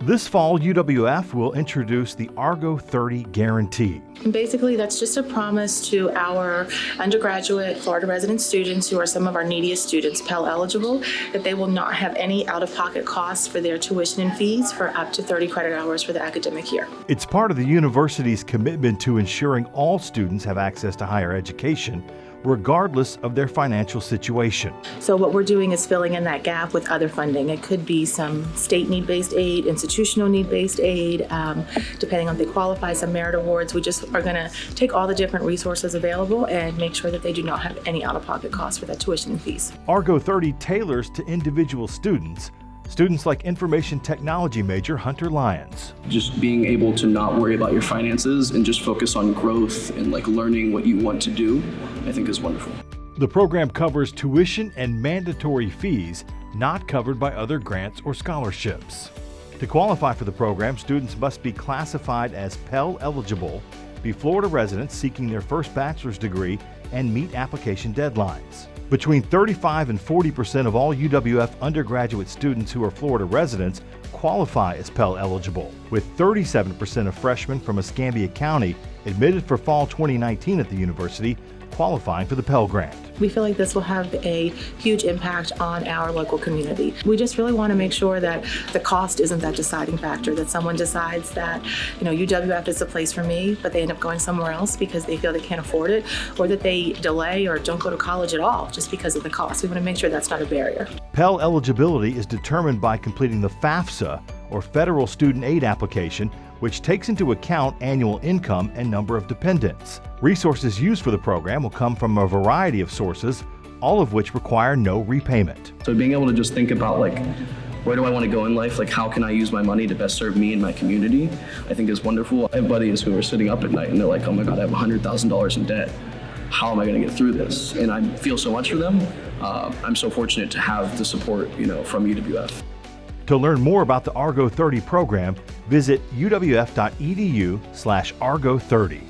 This fall, UWF will introduce the Argo 30 Guarantee. And basically, that's just a promise to our undergraduate Florida resident students who are some of our neediest students, Pell-eligible, that they will not have any out-of-pocket costs for their tuition and fees for up to 30 credit hours for the academic year. It's part of the university's commitment to ensuring all students have access to higher education, regardless of their financial situation. So what we're doing is filling in that gap with other funding. It could be some state need-based aid, institutional need-based aid, depending on if they qualify, some merit awards. We just are going to take all the different resources available and make sure that they do not have any out-of-pocket costs for that tuition and fees. Argo 30 tailors to individual students like information technology major Hunter Lyons. Just being able to not worry about your finances and just focus on growth and learning what you want to do, I think is wonderful. The program covers tuition and mandatory fees not covered by other grants or scholarships. To qualify for the program, students must be classified as Pell-eligible, be Florida residents seeking their first bachelor's degree, and meet application deadlines. Between 35% and 40% of all UWF undergraduate students who are Florida residents qualify as Pell-eligible, with 37% of freshmen from Escambia County admitted for fall 2019 at the university qualifying for the Pell Grant. We feel like this will have a huge impact on our local community. We just really want to make sure that the cost isn't that deciding factor, that someone decides that, UWF is the place for me, but they end up going somewhere else because they feel they can't afford it, or that they delay or don't go to college at all just because of the cost. We want to make sure that's not a barrier. Pell eligibility is determined by completing the FAFSA, or Federal Student Aid application, which takes into account annual income and number of dependents. Resources used for the program will come from a variety of sources, all of which require no repayment. So being able to just think about where do I want to go in life? How can I use my money to best serve me and my community? I think is wonderful. I have buddies who are sitting up at night and they're like, oh my God, I have $100,000 in debt. How am I going to get through this? And I feel so much for them. I'm so fortunate to have the support, from UWF. To learn more about the Argo 30 program, visit uwf.edu/Argo30.